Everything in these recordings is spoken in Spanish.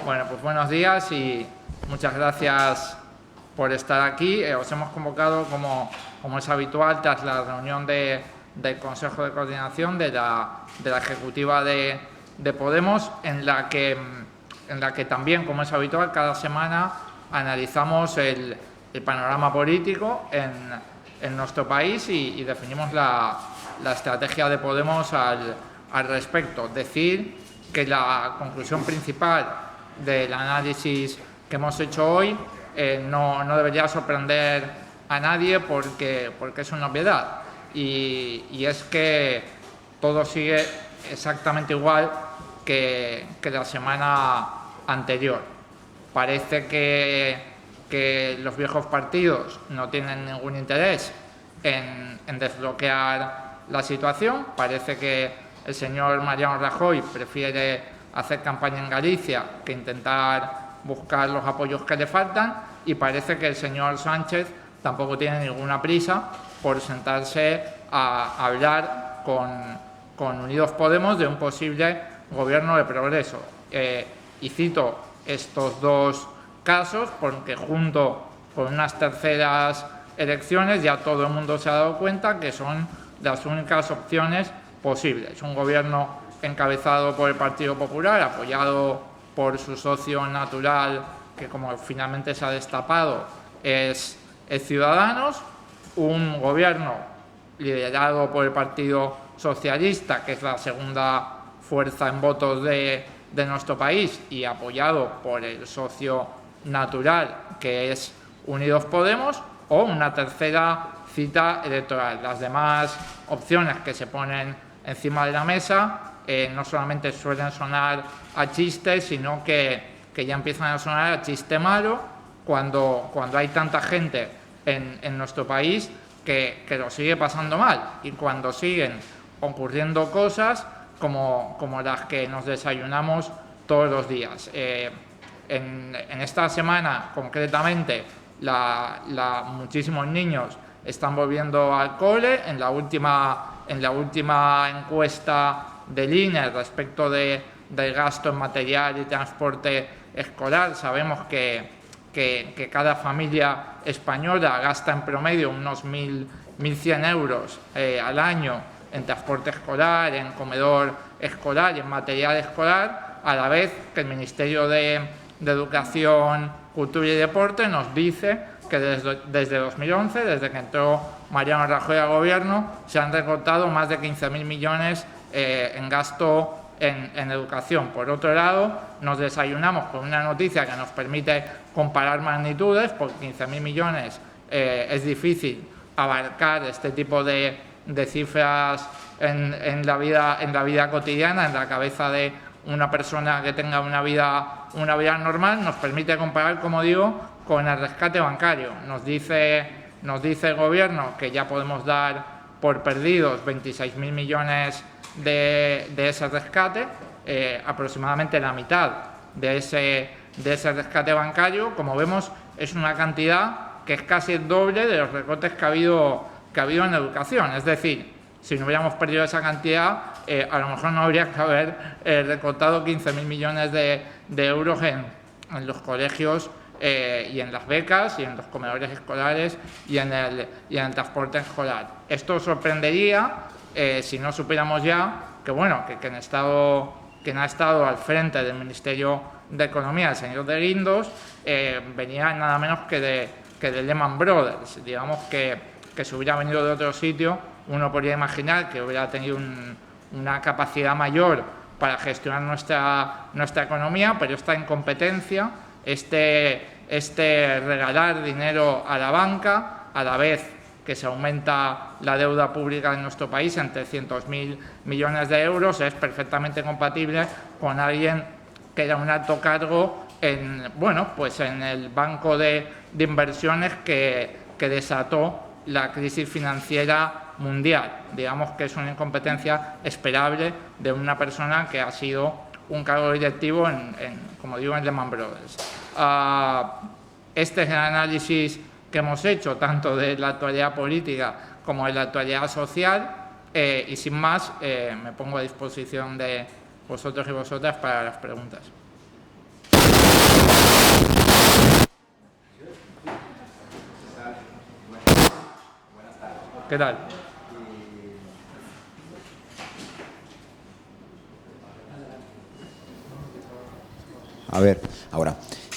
Bueno, pues buenos días y muchas gracias por estar aquí. Os hemos convocado, como es habitual, tras la reunión del Consejo de Coordinación de la Ejecutiva de Podemos, en la que también, como es habitual, cada semana analizamos el panorama político en nuestro país y definimos la estrategia de Podemos al respecto. Decir que la conclusión principal del análisis que hemos hecho hoy no debería sorprender a nadie porque es una obviedad y es que todo sigue exactamente igual que la semana anterior. Parece que los viejos partidos no tienen ningún interés en desbloquear la situación. Parece que el señor Mariano Rajoy prefiere hacer campaña en Galicia que intentar buscar los apoyos que le faltan, y parece que el señor Sánchez tampoco tiene ninguna prisa por sentarse a hablar con Unidos Podemos de un posible gobierno de progreso. Y cito estos dos casos porque junto con unas terceras elecciones ya todo el mundo se ha dado cuenta que son las únicas opciones posibles. Un gobierno encabezado por el Partido Popular, apoyado por su socio natural, que como finalmente se ha destapado es Ciudadanos, un gobierno liderado por el Partido Socialista, que es la segunda fuerza en votos de nuestro país, y apoyado por el socio natural, que es Unidos Podemos, o una tercera cita electoral. Las demás opciones que se ponen encima de la mesa no solamente suelen sonar a chiste, sino que ya empiezan a sonar a chiste malo cuando hay tanta gente en nuestro país que lo sigue pasando mal, y cuando siguen ocurriendo cosas como las que nos desayunamos todos los días. En esta semana, concretamente, muchísimos niños están volviendo al cole. En la última encuesta del INE respecto del gasto en material y transporte escolar, sabemos que cada familia española gasta en promedio unos 1.100 euros al año en transporte escolar, en comedor escolar y en material escolar, a la vez que el Ministerio de Educación, Cultura y Deporte nos dice que desde 2011, desde que entró Mariano Rajoy al gobierno, se han recortado más de 15.000 millones en gasto en educación. Por otro lado, nos desayunamos con una noticia que nos permite comparar magnitudes. Por 15.000 millones es difícil abarcar este tipo de cifras en la vida cotidiana, en la cabeza de una persona que tenga una vida normal. Nos permite comparar, como digo, con el rescate bancario. Nos dice el gobierno que ya podemos dar por perdidos 26.000 millones de ese rescate, aproximadamente la mitad de ese rescate bancario. Como vemos, es una cantidad que es casi el doble de los recortes que ha habido en educación. Es decir, si no hubiéramos perdido esa cantidad, a lo mejor no habría que haber recortado 15.000 millones de euros en los colegios y en las becas y en los comedores escolares y en el transporte escolar. Esto sorprendería si no supiéramos ya que quien ha estado al frente del Ministerio de Economía, el señor de Guindos, venía nada menos que de Lehman Brothers. Digamos que si hubiera venido de otro sitio, uno podría imaginar que hubiera tenido una capacidad mayor para gestionar nuestra economía, pero esta incompetencia, este regalar dinero a la banca, a la vez que se aumenta la deuda pública en nuestro país en 300.000 millones de euros, es perfectamente compatible con alguien que era un alto cargo en el banco de inversiones que desató la crisis financiera mundial. Digamos que es una incompetencia esperable de una persona que ha sido un cargo directivo como digo, en Lehman Brothers. Este es el análisis que hemos hecho tanto de la actualidad política como de la actualidad social, y sin más me pongo a disposición de vosotros y vosotras para las preguntas. ¿Qué tal? A ver, ahora.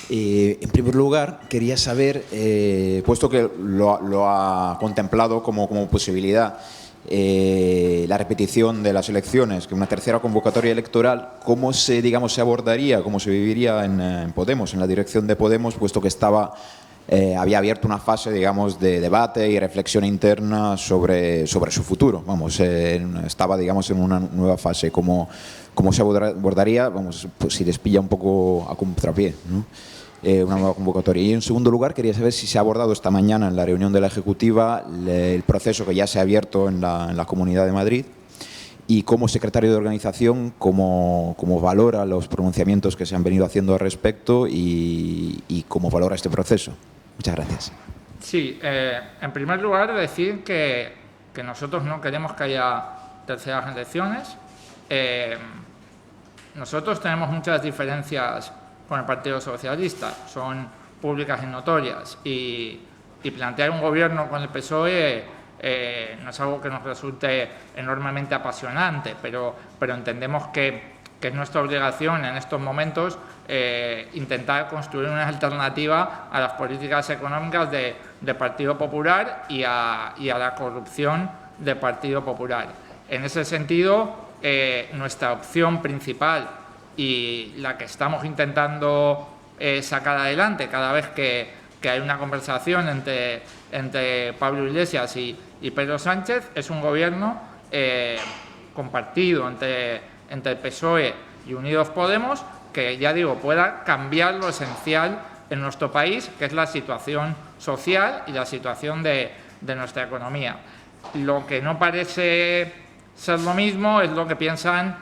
En primer lugar, quería saber, puesto que lo ha contemplado como posibilidad la repetición de las elecciones, que una tercera convocatoria electoral, ¿cómo se abordaría, cómo se viviría en Podemos, en la dirección de Podemos, puesto que había abierto una fase, de debate y reflexión interna sobre su futuro? Estaba, en una nueva fase. ¿Cómo se abordaría? Pues si les pilla un poco a contrapié, ¿no? Una nueva convocatoria. Y en segundo lugar, quería saber si se ha abordado esta mañana en la reunión de la Ejecutiva el proceso que ya se ha abierto en la Comunidad de Madrid, y como secretario de organización, cómo valora los pronunciamientos que se han venido haciendo al respecto y cómo valora este proceso. Muchas gracias. Sí, en primer lugar decir que nosotros no queremos que haya terceras elecciones. Nosotros tenemos muchas diferencias con el Partido Socialista, son públicas y notorias, y plantear un gobierno con el PSOE no es algo que nos resulte enormemente apasionante, pero entendemos que es nuestra obligación en estos momentos intentar construir una alternativa a las políticas económicas de Partido Popular y a la corrupción del Partido Popular. En ese sentido, nuestra opción principal y la que estamos intentando sacar adelante cada vez que hay una conversación entre Pablo Iglesias y Pedro Sánchez es un gobierno compartido entre el PSOE y Unidos Podemos, que, ya digo, pueda cambiar lo esencial en nuestro país, que es la situación social y la situación de nuestra economía. Lo que no parece ser lo mismo es lo que piensan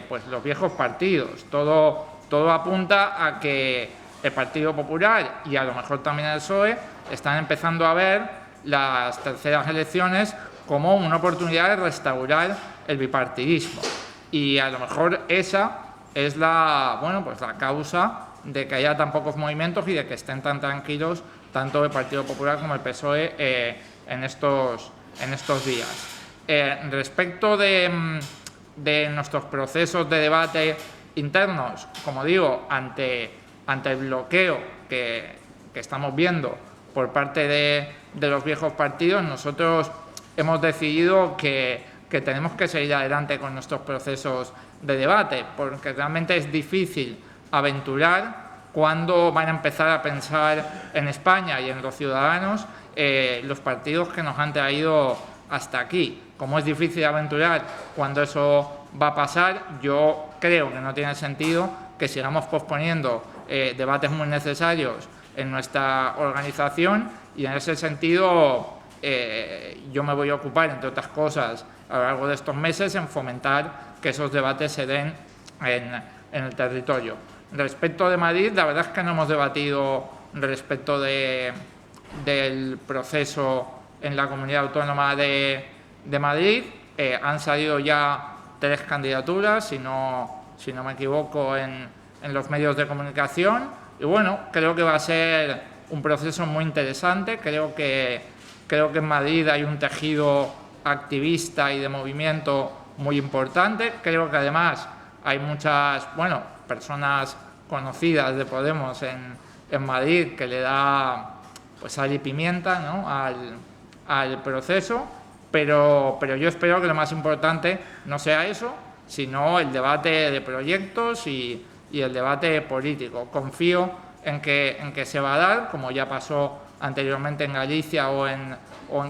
pues los viejos partidos. Todo apunta a que el Partido Popular y a lo mejor también el PSOE están empezando a ver las terceras elecciones como una oportunidad de restaurar el bipartidismo. Y a lo mejor esa es la causa de que haya tan pocos movimientos y de que estén tan tranquilos tanto el Partido Popular como el PSOE en estos días. Respecto de nuestros procesos de debate internos, como digo, ante el bloqueo que estamos viendo por parte de los viejos partidos, nosotros hemos decidido que tenemos que seguir adelante con nuestros procesos de debate, porque realmente es difícil aventurar cuándo van a empezar a pensar en España y en los ciudadanos los partidos que nos han traído hasta aquí. Como es difícil aventurar cuando eso va a pasar, yo creo que no tiene sentido que sigamos posponiendo debates muy necesarios en nuestra organización, y en ese sentido yo me voy a ocupar, entre otras cosas, a lo largo de estos meses en fomentar que esos debates se den en el territorio. Respecto de Madrid, la verdad es que no hemos debatido respecto del proceso en la Comunidad Autónoma de Madrid. Han salido ya 3 candidaturas, si no me equivoco, en los medios de comunicación. Y bueno, creo que va a ser un proceso muy interesante. Creo que en Madrid hay un tejido activista y de movimiento muy importante. Creo que además hay muchas personas conocidas de Podemos en Madrid que le da sal y pimienta, ¿no?, al proceso, pero yo espero que lo más importante no sea eso, sino el debate de proyectos y el debate político. Confío en que se va a dar, como ya pasó anteriormente en Galicia o en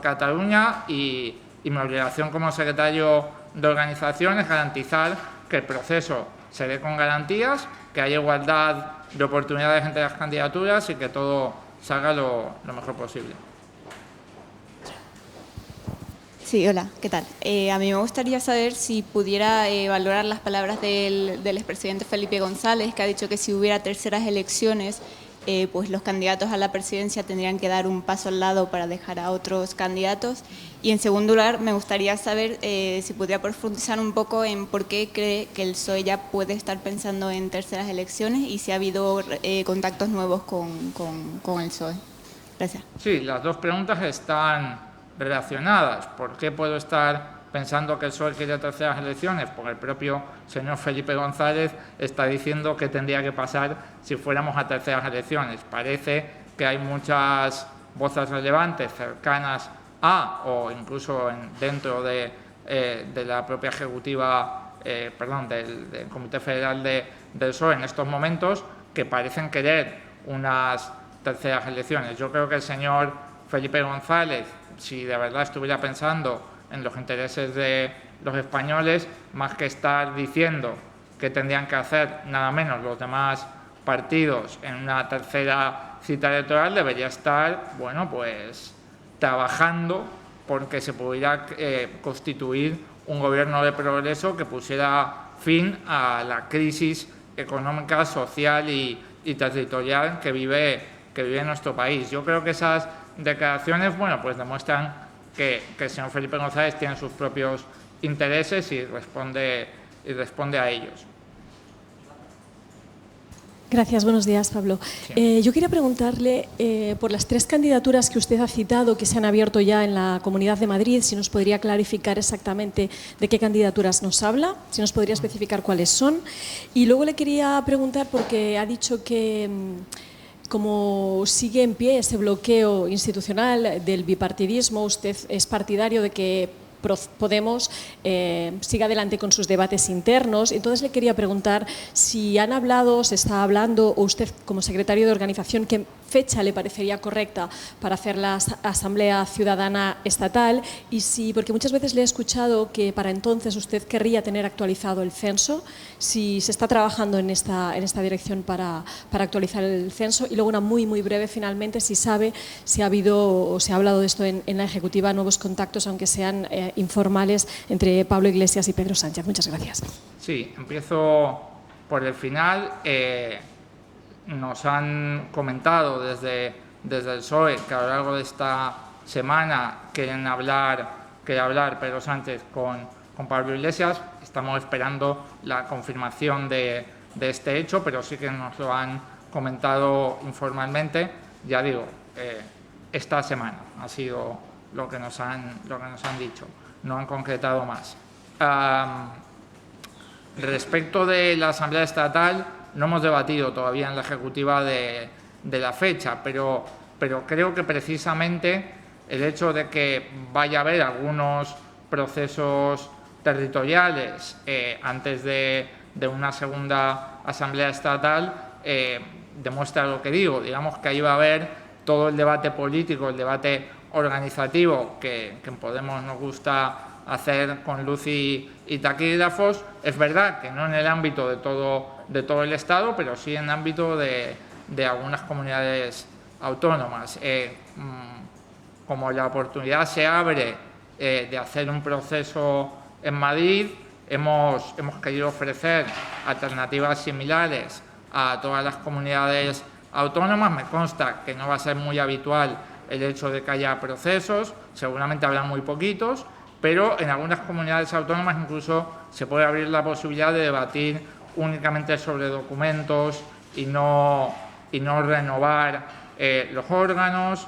Cataluña, y mi obligación como secretario de organización es garantizar que el proceso se dé con garantías, que haya igualdad de oportunidades entre las candidaturas y que todo salga lo mejor posible. Sí, hola, ¿qué tal? A mí me gustaría saber si pudiera valorar las palabras del expresidente Felipe González, que ha dicho que si hubiera terceras elecciones, pues los candidatos a la presidencia tendrían que dar un paso al lado para dejar a otros candidatos. Y en segundo lugar, me gustaría saber si pudiera profundizar un poco en por qué cree que el PSOE ya puede estar pensando en terceras elecciones y si ha habido contactos nuevos con el PSOE. Gracias. Sí, las dos preguntas están relacionadas. ¿Por qué puedo estar pensando que el PSOE quiere terceras elecciones? Porque el propio señor Felipe González está diciendo que tendría que pasar si fuéramos a terceras elecciones. Parece que hay muchas voces relevantes cercanas a, o incluso dentro de la propia ejecutiva, del Comité Federal del PSOE en estos momentos, que parecen querer unas terceras elecciones. Yo creo que el señor Felipe González, si de verdad estuviera pensando en los intereses de los españoles, más que estar diciendo que tendrían que hacer nada menos los demás partidos en una tercera cita electoral, debería estar, bueno, pues trabajando porque se pudiera constituir un gobierno de progreso que pusiera fin a la crisis económica, social y territorial que vive nuestro país. Yo creo que esas declaraciones, bueno, pues demuestran que el señor Felipe González tiene sus propios intereses y responde a ellos. Gracias, buenos días, Pablo. Sí. Yo quería preguntarle por las 3 candidaturas que usted ha citado que se han abierto ya en la Comunidad de Madrid, si nos podría clarificar exactamente de qué candidaturas nos habla, si nos podría especificar cuáles son. Y luego le quería preguntar, porque ha dicho que como sigue en pie ese bloqueo institucional del bipartidismo, usted es partidario de que Podemos siga adelante con sus debates internos. Entonces le quería preguntar si han hablado, se está hablando, o usted como secretario de organización, qué fecha le parecería correcta para hacer la Asamblea Ciudadana Estatal, y si, porque muchas veces le he escuchado que para entonces usted querría tener actualizado el censo, si se está trabajando en esta dirección para actualizar el censo. Y luego una muy breve finalmente, si sabe si ha habido o se ha hablado de esto en la Ejecutiva, nuevos contactos, aunque sean informales, entre Pablo Iglesias y Pedro Sánchez. Muchas gracias. Sí, empiezo por el final. Nos han comentado desde el PSOE que a lo largo de esta semana quiere hablar Pedro Sánchez con Pablo Iglesias. Estamos esperando la confirmación de este hecho, pero sí que nos lo han comentado informalmente. Ya digo, esta semana ha sido lo que nos han dicho. No han concretado más. Respecto de la Asamblea Estatal, no hemos debatido todavía en la Ejecutiva de la fecha, pero creo que precisamente el hecho de que vaya a haber algunos procesos territoriales antes de una segunda Asamblea Estatal demuestra lo que digo. Digamos que ahí va a haber todo el debate político, el debate organizativo que en Podemos nos gusta hacer con luz y taquígrafos. Es verdad que no en el ámbito de todo el Estado, pero sí en el ámbito de algunas comunidades autónomas. Como la oportunidad se abre de hacer un proceso en Madrid, hemos querido ofrecer alternativas similares a todas las comunidades autónomas. Me consta que no va a ser muy habitual el hecho de que haya procesos, seguramente habrá muy poquitos, pero en algunas comunidades autónomas incluso se puede abrir la posibilidad de debatir únicamente sobre documentos y no renovar los órganos.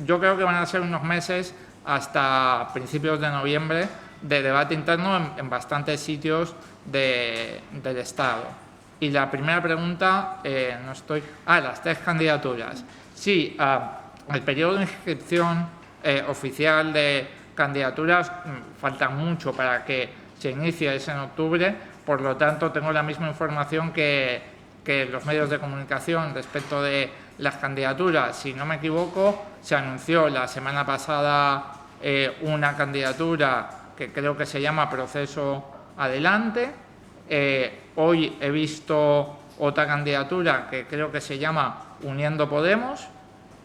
Yo creo que van a ser unos meses hasta principios de noviembre de debate interno en bastantes sitios del Estado. Y la primera pregunta, las 3 candidaturas. Sí, el periodo de inscripción oficial de candidaturas falta mucho para que se inicie, es en octubre, por lo tanto tengo la misma información que los medios de comunicación respecto de las candidaturas. Si no me equivoco, se anunció la semana pasada una candidatura que creo que se llama Proceso Adelante. Hoy he visto otra candidatura que creo que se llama Uniendo Podemos,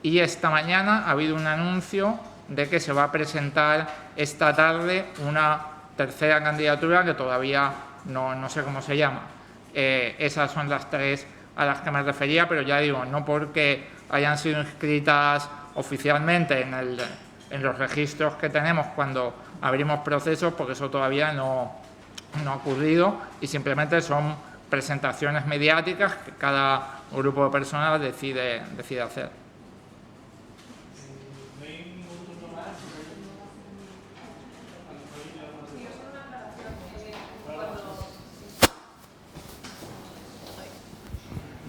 y esta mañana ha habido un anuncio de que se va a presentar esta tarde una tercera candidatura que todavía no sé cómo se llama. Esas son las 3 a las que me refería, pero ya digo, no porque hayan sido inscritas oficialmente en los registros que tenemos cuando abrimos procesos, porque eso todavía no ha ocurrido, y simplemente son presentaciones mediáticas que cada grupo de personas decide hacer.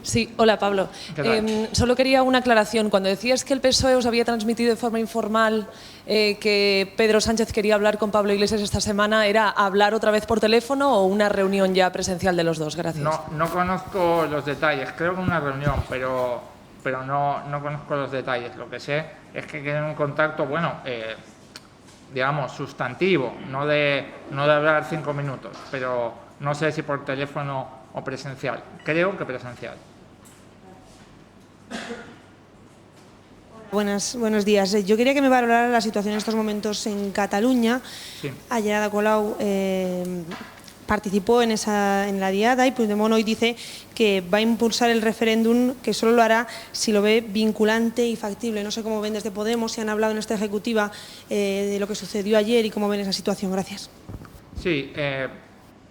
Sí, hola Pablo. ¿Qué tal? Solo quería una aclaración. Cuando decías que el PSOE os había transmitido de forma informal que Pedro Sánchez quería hablar con Pablo Iglesias esta semana, ¿era hablar otra vez por teléfono o una reunión ya presencial de los dos? Gracias. No conozco los detalles, creo que una reunión, pero no conozco los detalles. Lo que sé es que quieren un contacto, bueno, digamos, sustantivo, no de hablar 5 minutos, pero no sé si por teléfono o presencial. Creo que presencial. Buenos días. Yo quería que me valorara la situación en estos momentos en Cataluña. Sí. Ayer Ada Colau participó en la diada y Puigdemont hoy dice que va a impulsar el referéndum, que solo lo hará si lo ve vinculante y factible. No sé cómo ven desde Podemos, si han hablado en esta ejecutiva de lo que sucedió ayer y cómo ven esa situación. Gracias. Sí,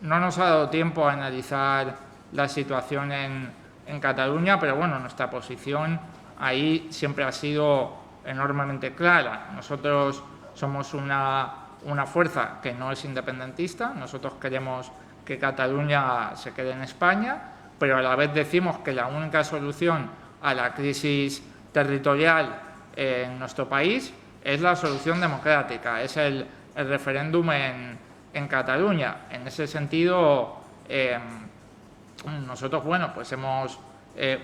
no nos ha dado tiempo a analizar la situación en Cataluña, pero bueno, nuestra posición ahí siempre ha sido enormemente clara. Nosotros somos una fuerza que no es independentista, nosotros queremos que Cataluña se quede en España, pero a la vez decimos que la única solución a la crisis territorial en nuestro país es la solución democrática, es el referéndum en Cataluña. En ese sentido, nosotros, bueno, pues hemos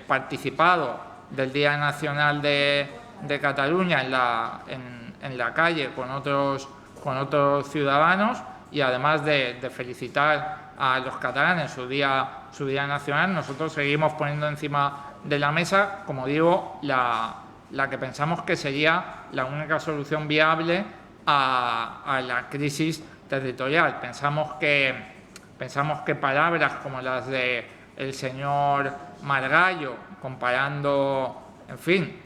participado del Día Nacional de Cataluña en la calle con otros ciudadanos, y además de felicitar a los catalanes su día nacional, nosotros seguimos poniendo encima de la mesa, como digo, la que pensamos que sería la única solución viable a la crisis territorial. Pensamos que palabras como las de el señor Margallo, comparando, en fin,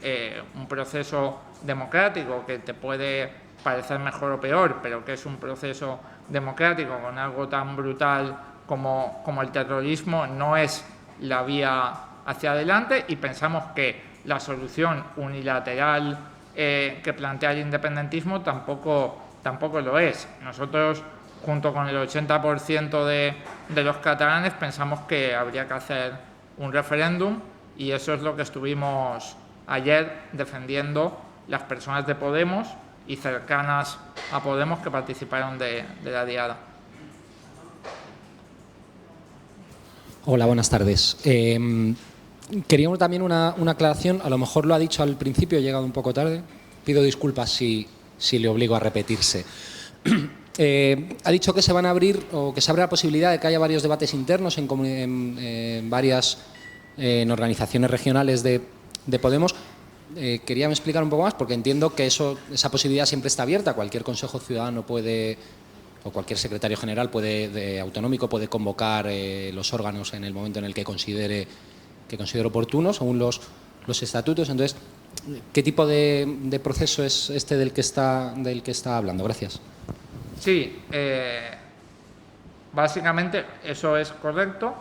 un proceso democrático que te puede parecer mejor o peor, pero que es un proceso democrático con algo tan brutal como el terrorismo, no es la vía hacia adelante, y pensamos que la solución unilateral que plantea el independentismo tampoco lo es. Nosotros, junto con el 80% de los catalanes, pensamos que habría que hacer un referéndum, y eso es lo que estuvimos ayer defendiendo las personas de Podemos y cercanas a Podemos que participaron de la diada. Hola, buenas tardes. Queríamos también una aclaración, a lo mejor lo ha dicho al principio, he llegado un poco tarde, pido disculpas si le obligo a repetirse. Ha dicho que se van a abrir, o que se abre la posibilidad de que haya varios debates internos en varias organizaciones regionales de Podemos. Quería explicar un poco más, porque entiendo que esa posibilidad siempre está abierta. Cualquier consejo ciudadano puede, o cualquier secretario general autonómico puede convocar los órganos en el momento en el que considere oportuno, según los estatutos. Entonces, ¿qué tipo de proceso es este del que está hablando? Gracias. Sí, básicamente eso es correcto.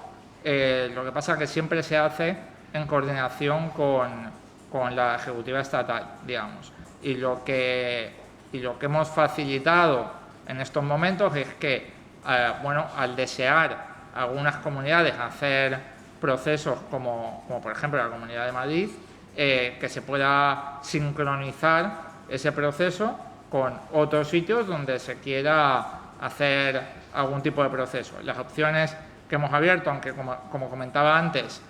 Lo que pasa es que siempre se hace en coordinación con la Ejecutiva Estatal, digamos. Y lo que hemos facilitado en estos momentos es que, al desear algunas comunidades hacer procesos como por ejemplo la Comunidad de Madrid, que se pueda sincronizar ese proceso con otros sitios donde se quiera hacer algún tipo de proceso. Las opciones que hemos abierto, aunque como comentaba antes,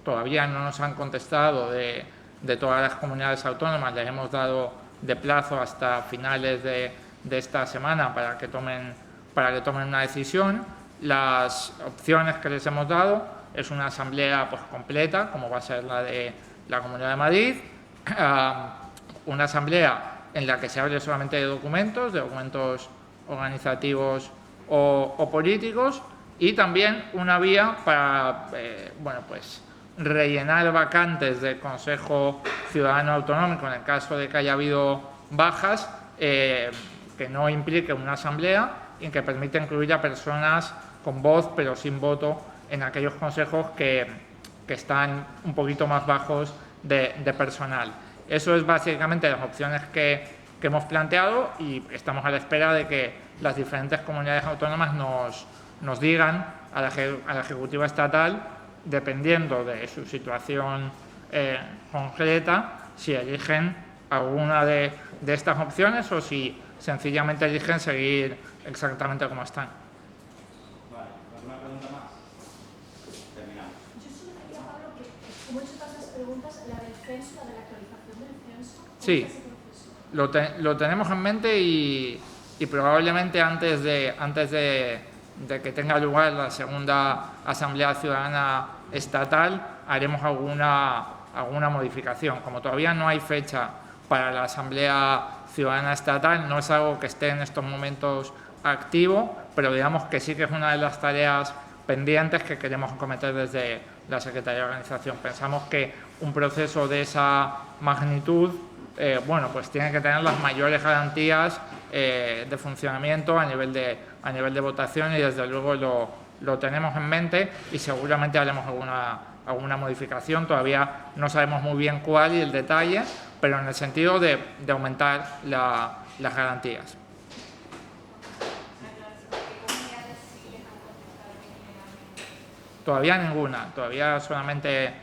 todavía no nos han contestado de todas las comunidades autónomas, les hemos dado de plazo hasta finales de esta semana para que tomen una decisión. Las opciones que les hemos dado es una asamblea completa, como va a ser la de la Comunidad de Madrid, una asamblea en la que se hable solamente de documentos organizativos o políticos, y también una vía para rellenar vacantes del Consejo Ciudadano Autonómico en el caso de que haya habido bajas, que no implique una asamblea y que permita incluir a personas con voz pero sin voto en aquellos consejos que están un poquito más bajos de personal. Eso es básicamente las opciones que hemos planteado, y estamos a la espera de que las diferentes comunidades autónomas nos digan a la Ejecutiva Estatal dependiendo de su situación concreta, si eligen alguna de estas opciones o si sencillamente eligen seguir exactamente como están. Vale, ¿alguna pregunta más? Terminamos. Yo solo quería, Pablo, que como he hecho tantas preguntas, la del censo, la de la actualización del censo, ¿cómo Sí, está ese proceso? lo tenemos en mente y probablemente antes de que tenga lugar la segunda Asamblea Ciudadana Estatal haremos alguna modificación. Como todavía no hay fecha para la Asamblea Ciudadana Estatal, no es algo que esté en estos momentos activo, pero digamos que sí que es una de las tareas pendientes que queremos acometer desde la Secretaría de Organización. Pensamos que un proceso de esa magnitud bueno, pues tiene que tener las mayores garantías de funcionamiento a nivel de votación y desde luego lo tenemos en mente y seguramente haremos alguna modificación. Todavía no sabemos muy bien cuál y el detalle, pero en el sentido de aumentar las garantías. Todavía ninguna, todavía solamente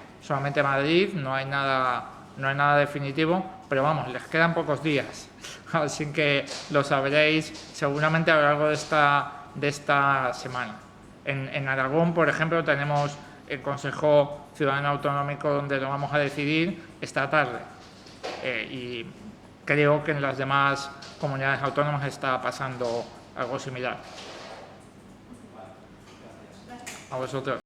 Madrid, no hay nada definitivo, pero vamos, les quedan pocos días, así que lo sabréis seguramente a lo largo de esta semana. En Aragón, por ejemplo, tenemos el Consejo Ciudadano Autonómico donde lo vamos a decidir esta tarde y creo que en las demás comunidades autónomas está pasando algo similar. A vosotros.